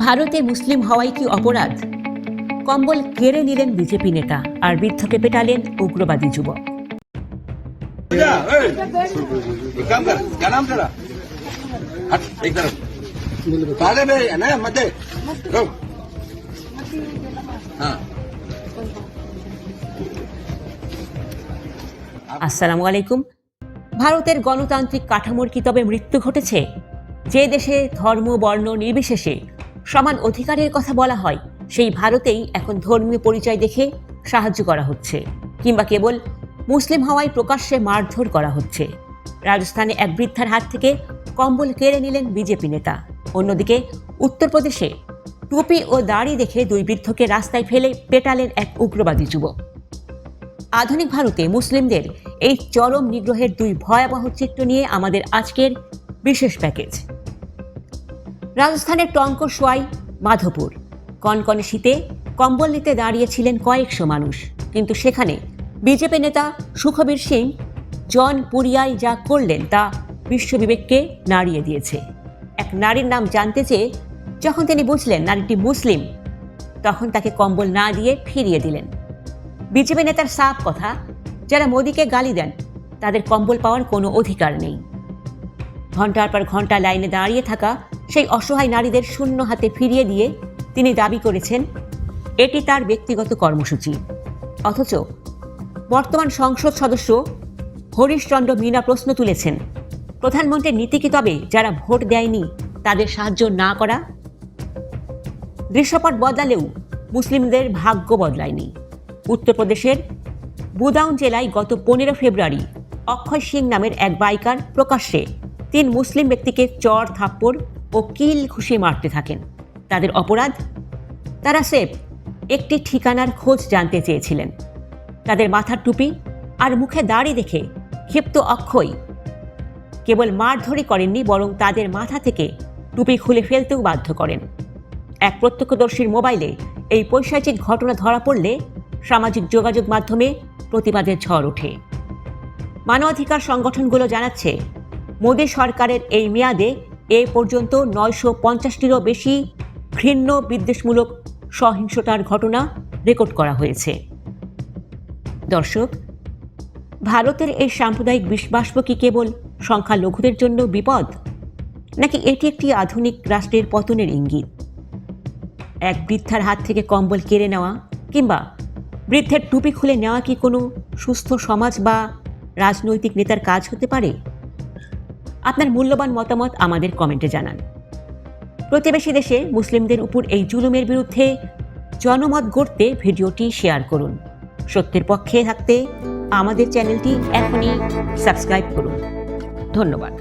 ভারতে মুসলিম হওয়াই কি অপরাধ? কম্বল কেড়ে নিলেন বিজেপি নেতা আর বৃদ্ধকে পেটালেন উগ্রবাদী যুবক। আসসালামু আলাইকুম। ভারতের গণতান্ত্রিক কাঠামোর কি তবে মৃত্যু ঘটেছে? যে দেশে ধর্ম বর্ণ নির্বিশেষে সমান অধিকারের কথা বলা হয়, সেই ভারতেই এখন ধর্মীয় পরিচয় দেখে সাহায্য করা হচ্ছে, কিংবা কেবল মুসলিম হওয়ায় প্রকাশ্যে মারধর করা হচ্ছে। রাজস্থানে এক বৃদ্ধার হাত থেকে কম্বল কেড়ে নিলেন বিজেপি নেতা। অন্যদিকে উত্তরপ্রদেশে টুপি ও দাড়ি দেখে দুই বৃদ্ধকে রাস্তায় ফেলে পেটালেন এক উগ্রবাদী যুবক। আধুনিক ভারতে মুসলিমদের এই চরম নিগ্রহের দুই ভয়াবহ চিত্র নিয়ে আমাদের আজকের বিশেষ প্যাকেজ। রাজস্থানের টঙ্কশোয়াই মাধোপুর। কনকনে শীতে কম্বল নিতে দাঁড়িয়েছিলেন কয়েকশো মানুষ, কিন্তু সেখানে বিজেপি নেতা সুখবীর সিং জনপুরিয়ায় যা করলেন তা বিশ্ববিবেককে নাড়িয়ে দিয়েছে। এক নারীর নাম জানতে চেয়ে যখন তিনি বুঝলেন নারীটি মুসলিম, তখন তাকে কম্বল না দিয়ে ফিরিয়ে দিলেন। বিজেপি নেতার সাফ কথা, যারা মোদিকে গালি দেন তাদের কম্বল পাওয়ার কোনো অধিকার নেই। ঘন্টার পর ঘন্টা লাইনে দাঁড়িয়ে থাকা সেই অসহায় নারীদের শূন্য হাতে ফিরিয়ে দিয়ে তিনি দাবি করেছেন এটি তার ব্যক্তিগত কর্মসূচি। অথচ বর্তমান সংসদ সদস্য হরিশচন্দ্র মিনা প্রশ্ন তুলেছেন, প্রধানমন্ত্রীর নীতি কি তবে যারা ভোট দেয়নি তাদের সাহায্য না করা? দৃশ্যপট বদলালেও মুসলিমদের ভাগ্য বদলায়নি। উত্তরপ্রদেশের বুদাউন জেলায় গত 15 ফেব্রুয়ারি অক্ষয় সিং নামের এক বাইকার প্রকাশ্যে 3 মুসলিম ব্যক্তিকে চর থাপ্পড় ও কিল ঘুষি মারতে থাকেন। তাদের অপরাধ, তারা স্রেফ একটি ঠিকানার খোঁজ জানতে চেয়েছিলেন। তাদের মাথার টুপি আর মুখে দাড়ি দেখে ক্ষিপ্ত অক্ষয় কেবল মারধরই করেননি, বরং তাদের মাথা থেকে টুপি খুলে ফেলতেও বাধ্য করেন। এক প্রত্যক্ষদর্শীর মোবাইলে এই পৈশাচিক ঘটনা ধরা পড়লে সামাজিক যোগাযোগ মাধ্যমে প্রতিবাদের ঝড় ওঠে। মানবাধিকার সংগঠনগুলো জানাচ্ছে, মোদী সরকারের এই মেয়াদে এ পর্যন্ত 950টিরও বেশি ঘৃণ্য বিদ্বেষমূলক সহিংসতার ঘটনা রেকর্ড করা হয়েছে। দর্শক, ভারতের এই সাম্প্রদায়িক বিষ-বাষ্প কি কেবল সংখ্যালঘুদের জন্য বিপদ, নাকি এটি একটি আধুনিক রাষ্ট্রের পতনের ইঙ্গিত? এক বৃদ্ধার হাত থেকে কম্বল কেড়ে নেওয়া কিংবা বৃদ্ধের টুপি খুলে নেওয়া কি কোনো সুস্থ সমাজ বা রাজনৈতিক নেতার কাজ হতে পারে? আপনার মূল্যবান মতামত আমাদের কমেন্টে জানান। প্রতিবেশী দেশে মুসলিমদের উপর এই জুলুমের বিরুদ্ধে জনমত গড়তে ভিডিওটি শেয়ার করুন। সত্যের পক্ষে থাকতে আমাদের চ্যানেলটি এখনই সাবস্ক্রাইব করুন। ধন্যবাদ।